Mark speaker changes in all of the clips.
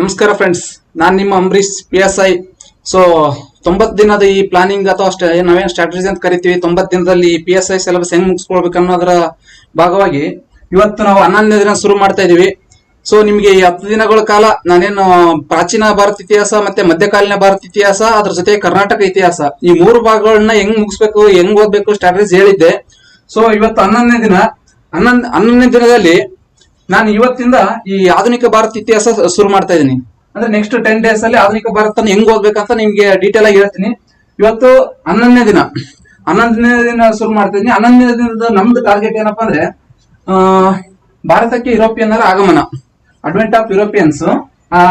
Speaker 1: ನಮಸ್ಕಾರ ಫ್ರೆಂಡ್ಸ್, ನಾನು ನಿಮ್ಮ ಅಂಬರೀಶ್ PSI. ಸೊ 90 ದಿನದ ಈ ಪ್ಲಾನಿಂಗ್ ಅಥವಾ ನಾವೇನು ಸ್ಟ್ರಾಟಜಿ ಅಂತ ಕರಿತೀವಿ, 90 ದಿನದಲ್ಲಿ PSI ಸಿಲೆಬಸ್ ಹೆಂಗ್ ಮುಗಿಸ್ಕೊಳ್ಬೇಕು ಅನ್ನೋದರ ಭಾಗವಾಗಿ ಇವತ್ತು ನಾವು 11ನೇ ದಿನ ಶುರು ಮಾಡ್ತಾ ಇದೀವಿ. ಸೊ ನಿಮಗೆ ಈ 10 ದಿನಗಳ ಕಾಲ ನಾನೇನು ಪ್ರಾಚೀನ ಭಾರತ ಇತಿಹಾಸ ಮತ್ತೆ ಮಧ್ಯಕಾಲೀನ ಭಾರತ ಇತಿಹಾಸ, ಅದ್ರ ಜೊತೆ ಕರ್ನಾಟಕ ಇತಿಹಾಸ, ಈ 3 ಭಾಗಗಳನ್ನ ಹೆಂಗ್ ಮುಗಿಸ್ಬೇಕು, ಹೆಂಗ್ ಓದ್ಬೇಕು ಸ್ಟ್ರಾಟಜಿ ಹೇಳಿದ್ದೆ. ಸೊ ಇವತ್ತು 11ನೇ ದಿನ. 11ನೇ ದಿನದಲ್ಲಿ ನಾನು ಇವತ್ತಿಂದ ಈ ಆಧುನಿಕ ಭಾರತ ಇತಿಹಾಸ ಶುರು ಮಾಡ್ತಾ ಇದ್ದೀನಿ. ಅಂದ್ರೆ ನೆಕ್ಸ್ಟ್ 10 ಡೇಸ್ ಅಲ್ಲಿ ಆಧುನಿಕ ಭಾರತನ ಹೆಂಗ್ ಓದ್ಬೇಕಂತ ನಿಮ್ಗೆ ಡೀಟೇಲ್ ಆಗಿ ಹೇಳ್ತೀನಿ. ಇವತ್ತು 11ನೇ ದಿನ ಶುರು ಮಾಡ್ತಾ ಇದ್ದೀನಿ. 11ನೇ ದಿನದ ನಮ್ದು ಟಾರ್ಗೆಟ್ ಏನಪ್ಪಾ ಅಂದ್ರೆ ಭಾರತಕ್ಕೆ ಯುರೋಪಿಯನ್ನರ ಆಗಮನ, ಅಡ್ವೆಂಟ್ ಆಫ್ ಯುರೋಪಿಯನ್ಸ್.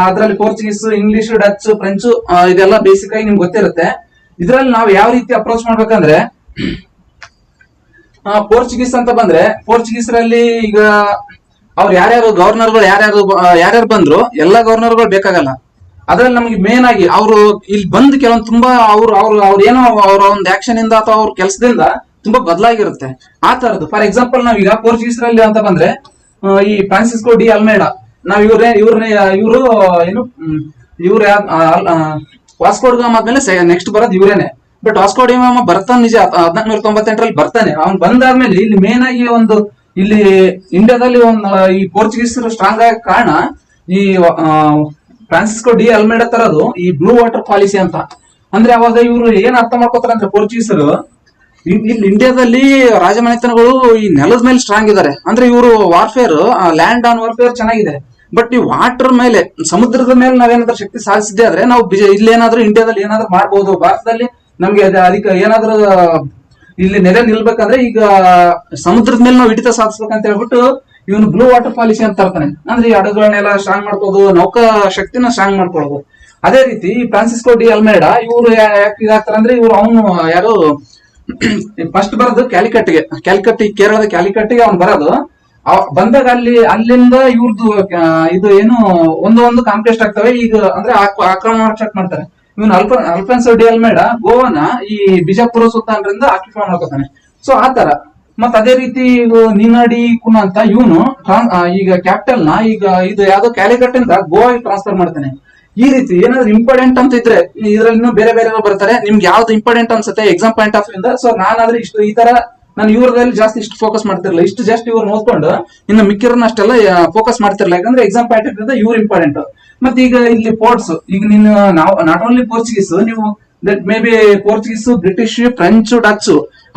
Speaker 1: ಅದರಲ್ಲಿ ಪೋರ್ಚುಗೀಸ್, ಇಂಗ್ಲಿಷ್, ಡಚ್, ಫ್ರೆಂಚ್ ಇದೆಲ್ಲ ಬೇಸಿಕ್ ಆಗಿ ನಿಮ್ಗೆ ಗೊತ್ತಿರುತ್ತೆ. ಇದ್ರಲ್ಲಿ ನಾವು ಯಾವ ರೀತಿ ಅಪ್ರೋಚ್ ಮಾಡ್ಬೇಕಂದ್ರೆ, ಪೋರ್ಚುಗೀಸ್ ಅಂತ ಬಂದ್ರೆ ಪೋರ್ಚುಗೀಸರಲ್ಲಿ ಈಗ ಅವ್ರು ಯಾರ್ಯಾರು ಗವರ್ನರ್ಗಳು ಯಾರ್ಯಾರು ಬಂದ್ರು, ಎಲ್ಲಾ ಗವರ್ನರ್ಗಳು ಬೇಕಾಗಲ್ಲ. ಅದ್ರಲ್ಲಿ ನಮಗೆ ಮೇನ್ ಆಗಿ ಅವರು ಇಲ್ಲಿ ಬಂದು ಕೆಲವೊಂದು ತುಂಬಾ ಅವ್ರು ಏನೋ ಅವರ ಒಂದು ಆಕ್ಷನ್ ಇಂದ ಅಥವಾ ಅವ್ರ ಕೆಲಸದಿಂದ ತುಂಬಾ ಬದಲಾಗಿರುತ್ತೆ. ಆ ತರದ್ದು ಫಾರ್ ಎಕ್ಸಾಂಪಲ್ ನಾವೀಗ ಪೋರ್ಚುಗೀಸರಲ್ಲಿ ಅಂತ ಬಂದ್ರೆ ಈ ಫ್ರಾನ್ಸಿಸ್ಕೋ ಡಿ ಅಲ್ಮೇಡಾ, ನಾವ್ ಇವ್ರು ವಾಸ್ಕೋ ಡ ಗಾಮಾ ಆದ್ಮೇಲೆ ನೆಕ್ಸ್ಟ್ ಬರೋದು ಇವರೇನೆ. ಬಟ್ ವಾಸ್ಕೋ ಡಿ ಗಾಮಾ ಬರ್ತಾನೆ ನಿಜ, 1498ರಲ್ಲಿ ಬರ್ತಾನೆ. ಅವ್ನು ಬಂದಾದ್ಮೇಲೆ ಇಲ್ಲಿ ಮೇನ್ ಆಗಿ ಇಲ್ಲಿ ಇಂಡಿಯಾದಲ್ಲಿ ಈ ಪೋರ್ಚುಗೀಸರು ಸ್ಟ್ರಾಂಗ್ ಆಗ ಕಾರಣ ಈ ಫ್ರಾನ್ಸಿಸ್ಕೋ ಡಿ ಅಲ್ಮೇಡಾ ತರದು ಈ ಬ್ಲೂ ವಾಟರ್ ಪಾಲಿಸಿ ಅಂತ. ಅಂದ್ರೆ ಅವಾಗ ಇವರು ಏನ್ ಅರ್ಥ ಮಾಡ್ಕೋತಾರ ಅಂದ್ರೆ ಪೋರ್ಚುಗೀಸರು ಇಲ್ಲಿ ಇಂಡಿಯಾದಲ್ಲಿ ರಾಜಮನೆತನಗಳು ಈ ನೆಲದ ಮೇಲೆ ಸ್ಟ್ರಾಂಗ್ ಇದಾರೆ. ಅಂದ್ರೆ ಇವರು ವಾರ್ಫೇರ್, ಲ್ಯಾಂಡ್ ಆನ್ ವಾರ್ಫೇರ್ ಚೆನ್ನಾಗಿದೆ. ಬಟ್ ಈ ವಾಟರ್ ಮೇಲೆ, ಸಮುದ್ರದ ಮೇಲೆ ನಾವೇನಾದ್ರೂ ಶಕ್ತಿ ಸಾಧಿಸಿದ್ದೆ ಆದ್ರೆ ನಾವು ಇಲ್ಲಿ ಏನಾದ್ರೂ ಇಂಡಿಯಾದಲ್ಲಿ ಏನಾದ್ರೂ ಮಾಡ್ಬೋದು. ಭಾರತದಲ್ಲಿ ನಮ್ಗೆ ಅದಕ್ಕೆ ಏನಾದ್ರೂ ಇಲ್ಲಿ ನೆಲೆ ನಿಲ್ಬೇಕಂದ್ರೆ ಈಗ ಸಮುದ್ರದ ಮೇಲೆ ನಾವು ಹಿಡಿತ ಸಾಧಿಸ್ಬೇಕಂತ ಹೇಳ್ಬಿಟ್ಟು ಇವನು ಬ್ಲೂ ವಾಟರ್ ಪಾಲಿಸಿ ಅಂತ ತರ್ತಾನೆ. ಅಂದ್ರೆ ಈ ಹಡಗುಗಳನ್ನೆಲ್ಲ ಸ್ಟ್ರಾಂಗ್ ಮಾಡ್ಕೋದು, ನೌಕಾ ಶಕ್ತಿನ ಸ್ಟ್ರಾಂಗ್ ಮಾಡ್ಕೊಳ್ಳೋದು. ಅದೇ ರೀತಿ ಫ್ರಾನ್ಸಿಸ್ಕೋ ಡಿ ಅಲ್ಮೇಡಾ ಇವರು ಯಾಕೆ ಇದಾಗ್ತಾರೆ ಅಂದ್ರೆ ಅವನು ಯಾರು ಫಸ್ಟ್ ಬರೋದು ಕ್ಯಾಲಿಕಟ್, ಈ ಕೇರಳದ ಕ್ಯಾಲಿಕಟ್ಗೆ ಅವ್ನು ಬರೋದು. ಬಂದಾಗ ಅಲ್ಲಿಂದ ಇವ್ರದ್ದು ಇದು ಏನು ಒಂದು ಕಾಂಪಿಟೇಸ್ಟ್ ಆಗ್ತವೆ. ಈಗ ಅಂದ್ರೆ ಆಕ್ರಮಣ ಸ್ಟಾರ್ಟ್ ಮಾಡ್ತಾರೆ. ಇವನು ಅಲ್ಫಾನ್ಸೋ ಡಿ ಅಲ್ಮೇಡಾ ಗೋವಾನ ಈ ಬಿಜಾಪುರ ಸುಲ್ತಾನರಿಂದ ಆಕ್ಯುಪೈ ಮಾಡ್ಕೋತಾನೆ. ಸೊ ಆತರ ಮತ್ ಅದೇ ರೀತಿ ನೀನಾಡಿ ಕುನ ಅಂತ ಇವನು ಈಗ ಕ್ಯಾಪಿಟಲ್ ನ ಈಗ ಇದು ಯಾವ್ದೋ ಕ್ಯಾಲಿಕಟ್ ಇಂದ ಗೋವಾಗೆ ಟ್ರಾನ್ಸ್ಫರ್ ಮಾಡ್ತಾನೆ. ಈ ರೀತಿ ಏನಾದ್ರು ಇಂಪಾರ್ಟೆಂಟ್ ಅಂತ ಇದ್ರೆ ಇದ್ರಲ್ಲಿ ಇನ್ನೂ ಬೇರೆ ಬರ್ತಾರೆ. ನಿಮ್ಗೆ ಯಾವ್ದು ಇಂಪಾರ್ಟೆಂಟ್ ಅನ್ಸುತ್ತೆ ಎಕ್ಸಾಮ್ ಪಾಯಿಂಟ್ ಆಫ್ ಇಂದ, ಸೊ ನಾನಾದ್ರೆ ಈ ತರ ನಾನು ಇವ್ರದಲ್ಲಿ ಜಾಸ್ತಿ ಇಷ್ಟು ಫೋಕಸ್ ಮಾಡ್ತಿರ್ಲಿಲ್ಲ. ಇಷ್ಟು ಜಾಸ್ತಿ ಇವ್ರು ನೋಡ್ಕೊಂಡು ಇನ್ನು ಮಿಕ್ಕಿರನ್ನ ಅಷ್ಟೆಲ್ಲ ಫೋಕಸ್ ಮಾಡ್ತಿರ್ಲಿಲ್ಲ. ಯಾಕಂದ್ರೆ ಎಕ್ಸಾಮ್ ಪಾಯಿಂಟ್ ಆಫ್ ಇಂದ ಇವ್ರು ಇಂಪಾರ್ಟೆಂಟ್. ಮತ್ತೆ ಈಗ ಇಲ್ಲಿ ಪೋರ್ಟ್ಸ್, ಈಗ ನಾವು ನಾಟ್ ಓನ್ಲಿ ಪೋರ್ಚುಗೀಸ್, ನೀವು that may be Portuguese, British, French, Dutch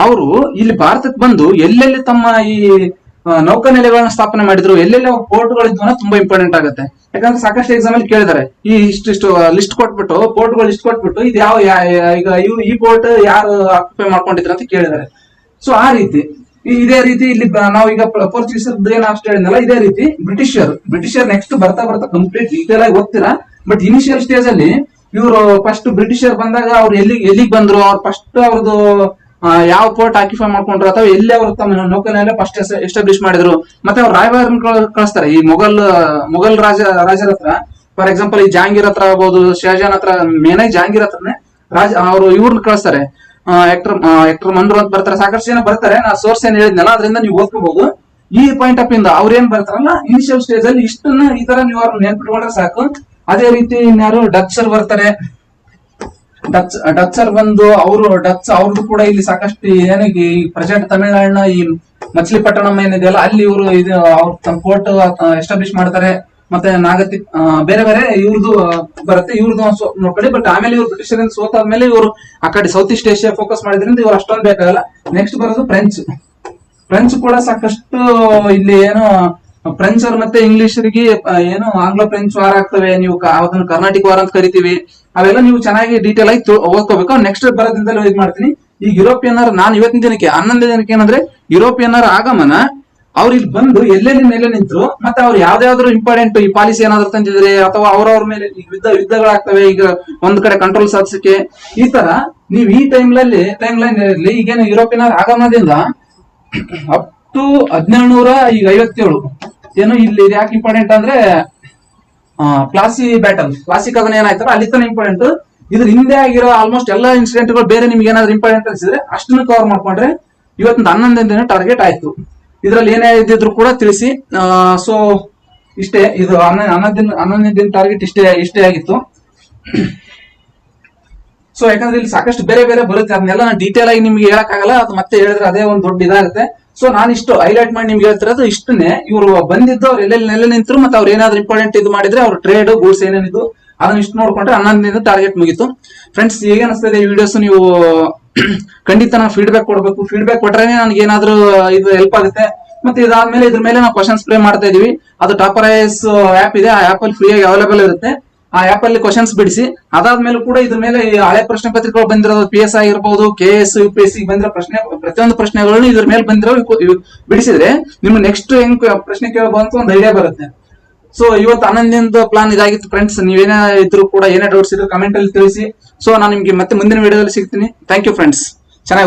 Speaker 1: ಅವರು ಇಲ್ಲಿ ಭಾರತಕ್ಕೆ ಬಂದು ಎಲ್ಲೆಲ್ಲಿ ತಮ್ಮ ಈ ನೌಕಾನೆಲೆಗಳನ್ನ ಸ್ಥಾಪನೆ ಮಾಡಿದ್ರು, ಎಲ್ಲೆಲ್ಲಿ ಪೋರ್ಟ್ಗಳಿದ್ವು ಅನ್ನೋದು ತುಂಬಾ ಇಂಪಾರ್ಟೆಂಟ್ ಆಗುತ್ತೆ. ಯಾಕಂದ್ರೆ ಸಾಕಷ್ಟು ಎಕ್ಸಾಮ್ ಅಲ್ಲಿ ಕೇಳಿದಾರೆ, ಈ ಇಷ್ಟು ಲಿಸ್ಟ್ ಕೊಟ್ಬಿಟ್ಟು, ಪೋರ್ಟ್ಗಳು ಲಿಸ್ಟ್ ಕೊಟ್ಬಿಟ್ಟು ಇದು ಈಗ ಈ ಪೋರ್ಟ್ ಯಾರು ಆಕ್ಯುಪೈ ಮಾಡ್ಕೊಂಡಿದ್ರು ಅಂತ ಕೇಳಿದಾರೆ. ಸೊ ಆ ರೀತಿ ಇದೇ ರೀತಿ ಇಲ್ಲಿ ನಾವೀಗ ಪೋರ್ಚುಗೀಸ್ ಏನು ಅಷ್ಟು ಹೇಳಿದ್ನಲ್ಲ, ಇದೇ ರೀತಿ ಬ್ರಿಟಿಷರ್ ನೆಕ್ಸ್ಟ್ ಬರ್ತಾ ಕಂಪ್ಲೀಟ್ ಡೀಟೇಲ್ ಆಗಿ ಓದ್ತೀರಾ. ಬಟ್ ಇನಿಷಿಯಲ್ ಸ್ಟೇಜ್ ಅಲ್ಲಿ ಇವರು ಫಸ್ಟ್ ಬ್ರಿಟಿಷರ್ ಬಂದಾಗ ಅವ್ರು ಎಲ್ಲಿಗೆ ಬಂದ್ರು, ಅವ್ರು ಫಸ್ಟ್ ಅವ್ರದ್ದು ಯಾವ ಪೋರ್ಟ್ ಆಕ್ಯುಪೈ ಮಾಡ್ಕೊಂಡ್ರು ಅಥವಾ ಎಲ್ಲಿ ಅವರು ತಮ್ಮ ನೌಕಾನೆಲೆ ಫಸ್ಟ್ ಎಸ್ಟಾಬ್ಲಿಷ್ ಮಾಡಿದ್ರು. ಮತ್ತೆ ಅವ್ರು ರಾಯಭಾರನ್ ಕಳಿಸ್ತಾರೆ ಈ ಮೊಘಲ್ ರಾಜರ ಹತ್ರ. ಫಾರ್ ಎಕ್ಸಾಂಪಲ್ ಈ ಜಹಾಂಗೀರ್ ಹತ್ರ ಆಗ್ಬೋದು, ಶಹಜಾನ್ ಹತ್ರ, ಮೇನ್ ಆಗಿ ಜಹಾಂಗೀರ್ ಹತ್ರನೇ ಅವರು ಇವ್ರನ್ನ ಕಳಿಸ್ತಾರೆ. ಆಕ್ಟರ್ ಮನ್ರು ಅಂತ ಬರ್ತಾರೆ, ಸಾಕಷ್ಟು ಜನ ಬರ್ತಾರೆ. ನಾ ಸೋರ್ಸ್ ಏನ್ ಹೇಳಿದ್ನಲ್ಲ ಅದರಿಂದ ನೀವು ಓದ್ಕೋಬಹುದು. ಈ ಪಾಯಿಂಟ್ ಆಫ್ ಇಂದ ಅವ್ರು ಏನ್ ಬರ್ತಾರಲ್ಲ ಇನಿಷಿಯಲ್ ಸ್ಟೇಜ್ ಅಲ್ಲಿ ಇಷ್ಟನ್ನ ಈ ತರ ನೀವು ಅವ್ರನ್ನ ನೆನ್ಪಿಟ್ಕೊಂಡ್ರೆ ಸಾಕು. ಅದೇ ರೀತಿ ಇನ್ಯಾರು ಡಚ್ಚರ್ ಬರ್ತಾರೆ. ಡಚ್ಚರ್ ಬಂದು ಅವ್ರದ್ದು ಕೂಡ ಇಲ್ಲಿ ಸಾಕಷ್ಟು ಏನಾಗಿ ಪ್ರೆಸೆಂಟ್ ತಮಿಳುನಾಡಿನ ಈ ಮಚಿಲಿಪಟ್ಟಣಂ ಏನಿದೆಯಲ್ಲ ಅಲ್ಲಿ ಇವರು ಅವ್ರ ತಮ್ಮ ಪೋರ್ಟ್ ಎಸ್ಟಾಬ್ಲಿಷ್ ಮಾಡ್ತಾರೆ. ಮತ್ತೆ ನಾಗತಿ ಬೇರೆ ಇವ್ರದ್ದು ಬರುತ್ತೆ, ಇವ್ರದ್ದು ನೋಡ್ಕೊಳ್ಳಿ. ಬಟ್ ಆಮೇಲೆ ಇವ್ರು ಬ್ರಿಟಿಷರಿಂದ ಸೋತಾದ್ಮೇಲೆ ಇವರು ಆ ಕಡೆ ಸೌತ್ ಈಸ್ಟ್ ಏಷ್ಯಾ ಫೋಕಸ್ ಮಾಡಿದ್ರಿಂದ ಇವ್ರು ಅಷ್ಟೊಂದು ಬೇಕಾಗಲ್ಲ. ನೆಕ್ಸ್ಟ್ ಬರೋದು ಫ್ರೆಂಚ್ ಕೂಡ ಸಾಕಷ್ಟು ಇಲ್ಲಿ ಏನು ಫ್ರೆಂಚರ್ ಮತ್ತೆ ಇಂಗ್ಲಿಷರಿಗೆ ಏನು ಆಂಗ್ಲೋ ಫ್ರೆಂಚ್ ವಾರ ಆಗ್ತವೆ. ನೀವು ಅದನ್ನ ಕರ್ನಾಟಿಕ್ ವಾರ ಅಂತ ಕರಿತೀವಿ. ಅವೆಲ್ಲ ನೀವು ಚೆನ್ನಾಗಿ ಡೀಟೇಲ್ ಆಗಿ ಓದ್ಕೋಬೇಕು. ನೆಕ್ಸ್ಟ್ ಬರೋದ್ರಿಂದಲೂ ಇದು ಮಾಡ್ತೀನಿ. ಈಗ ಯುರೋಪಿಯನ್ನರ್ ನಾನು ಇವತ್ತಿನ ದಿನಕ್ಕೆ 11ನೇ ದಿನಕ್ಕೆ ಏನಂದ್ರೆ ಯುರೋಪಿಯನ್ನರ ಆಗಮನ, ಅವ್ರು ಇಲ್ಲಿ ಬಂದು ಎಲ್ಲೆಲ್ಲಿ ನೆಲೆ ನಿಂತರು, ಮತ್ತೆ ಅವ್ರು ಯಾವ್ದಾದ್ರು ಇಂಪಾರ್ಟೆಂಟ್ ಈ ಪಾಲಿಸಿ ಏನಾದ್ರು ತಂದಿದ್ರೆ ಅಥವಾ ಅವ್ರವ್ರ ಮೇಲೆ ಯುದ್ಧಗಳಾಗ್ತವೆ ಈಗ ಒಂದ್ ಕಡೆ ಕಂಟ್ರೋಲ್ ಸಾಧಿಸಕ್ಕೆ. ಈ ತರ ನೀವು ಈ ಟೈಮ್ ಲೈನ್ ಇರಲಿ. ಈಗೇನು ಯುರೋಪಿಯನ್ನರ ಆಗಮನದಿಂದ ಅಪ್ ಟು 1757 ಏನು ಇಲ್ಲಿ ಯಾಕೆ ಇಂಪಾರ್ಟೆಂಟ್ ಅಂದ್ರೆ ಕ್ಲಾಸಿಕ್ ಅದನ್ನ ಏನಾಯ್ತಾರ ಅಲ್ಲಿ ತನ ಇಂಪಾರ್ಟೆಂಟ್. ಇದ್ರ ಹಿಂದೆ ಆಗಿರೋ ಆಲ್ಮೋಸ್ಟ್ ಎಲ್ಲಾ ಇನ್ಸಿಡೆಂಟ್ ಗಳು ಬೇರೆ ನಿಮ್ಗೆ ಏನಾದ್ರು ಇಂಪಾರ್ಟೆಂಟ್ ಅನ್ಸಿದ್ರೆ ಅಷ್ಟನ್ನು ಕವರ್ ಮಾಡ್ಕೊಂಡ್ರೆ ಇವತ್ತಿನ 11ನೇ ದಿನ ಟಾರ್ಗೆಟ್ ಆಯ್ತು. ಇದ್ರಲ್ಲಿ ಏನೇ ಇದ್ದಿದ್ರು ಕೂಡ ತಿಳಿಸಿ. ಸೊ ಇಷ್ಟೇ. ಇದು 11ನೇ ದಿನ ಟಾರ್ಗೆಟ್ ಇಷ್ಟೇ ಆಗಿತ್ತು. ಸೊ ಯಾಕಂದ್ರೆ ಇಲ್ಲಿ ಸಾಕಷ್ಟು ಬೇರೆ ಬೇರೆ ಬರುತ್ತೆ, ಅದನ್ನೆಲ್ಲ ನಾನು ಡೀಟೇಲ್ ಆಗಿ ನಿಮ್ಗೆ ಹೇಳಕ್ಕಾಗಲ್ಲ, ಅದು ಮತ್ತೆ ಹೇಳಿದ್ರೆ ಅದೇ ಒಂದು ದೊಡ್ಡ ಇದಾಗುತ್ತೆ. ಸೊ ನಾನು ಇಷ್ಟು ಹೈಲೈಟ್ ಮಾಡಿ ನಿಮ್ಗೆ ಹೇಳ್ತಿರೋದು ಇಷ್ಟನ್ನೇ. ಇವರು ಬಂದಿದ್ದು ಅವ್ರು ಎಲ್ಲೆಲ್ಲಿ ನಿಂತರು, ಮತ್ತೆ ಅವ್ರು ಏನಾದ್ರು ಇಂಪಾರ್ಟೆಂಟ್ ಇದು ಮಾಡಿದ್ರೆ ಅವ್ರ ಟ್ರೇಡ್ ಗೂಡ್ಸ್ ಏನೇನಿದ್ದು ಅದನ್ನ ಇಷ್ಟು ನೋಡ್ಕೊಂಡ್ರೆ 11ನೇ ಟಾರ್ಗೆಟ್ ಮುಗೀತು. ಫ್ರೆಂಡ್ಸ್, ಹೇಗೆ ಅನಿಸ್ತದೆ ಈ ವಿಡಿಯೋಸ್? ನೀವು ಖಂಡಿತ ನಾನು ಫೀಡ್ಬ್ಯಾಕ್ ಕೊಡಬೇಕು. ಫೀಡ್ಬ್ಯಾಕ್ ಕೊಟ್ರೆ ನನಗೆ ಏನಾದ್ರು ಇದು ಹೆಲ್ಪ್ ಆಗುತ್ತೆ. ಮತ್ತೆ ಇದಾದ್ಮೇಲೆ ಇದ್ರ ಮೇಲೆ ನಾವು ಕ್ವಶನ್ಸ್ ಪ್ಲೇ ಮಾಡ್ತಾ ಇದೀವಿ. ಅದು ಟಾಪರ್ ಐಎಸ್ ಆಪ್ ಇದೆ, ಆ ಆಪ್ ಅಲ್ಲಿ ಫ್ರೀ ಆಗಿ ಅವೈಲೇಬಲ್ ಇರುತ್ತೆ. ಆ ಆಪ್ ಅಲ್ಲಿ ಕ್ವಶನ್ಸ್ ಬಿಡಿಸಿ, ಅದಾದ್ಮೇಲೆ ಕೂಡ ಇದ್ರ ಮೇಲೆ ಹಳೆ ಪ್ರಶ್ನೆ ಪತ್ರಿಕೆಗಳು ಬಂದಿರೋದು, PS ಆಗಿರ್ಬೋದು, KS UPSC ಬಂದಿರೋ ಪ್ರತಿಯೊಂದು ಪ್ರಶ್ನೆಗಳನ್ನು ಇದ್ರ ಮೇಲೆ ಬಂದಿರೋ ಬಿಡಿಸಿದ್ರೆ ನಿಮ್ಗೆ ನೆಕ್ಸ್ಟ್ ಹೆಂಗ್ ಪ್ರಶ್ನೆ ಕೇಳಬಹುದು ಅಂತ ಒಂದು ಐಡಿಯಾ ಬರುತ್ತೆ. ಸೊ ಇವತ್ತು 11ನೇ ಪ್ಲಾನ್ ಇದಾಗಿತ್ತು ಫ್ರೆಂಡ್ಸ್. ನೀವೇನೇ ಇದ್ರು ಕೂಡ, ಏನೇ ಡೌಟ್ಸ್ ಇದ್ರು ಕಮೆಂಟ್ ಅಲ್ಲಿ ತಿಳಿಸಿ. ಸೊ ನಾನು ನಿಮ್ಗೆ ಮತ್ತೆ ಮುಂದಿನ ವಿಡಿಯೋದಲ್ಲಿ ಸಿಗ್ತೀನಿ. Thank you friends. ಚೆನ್ನಾಗಿ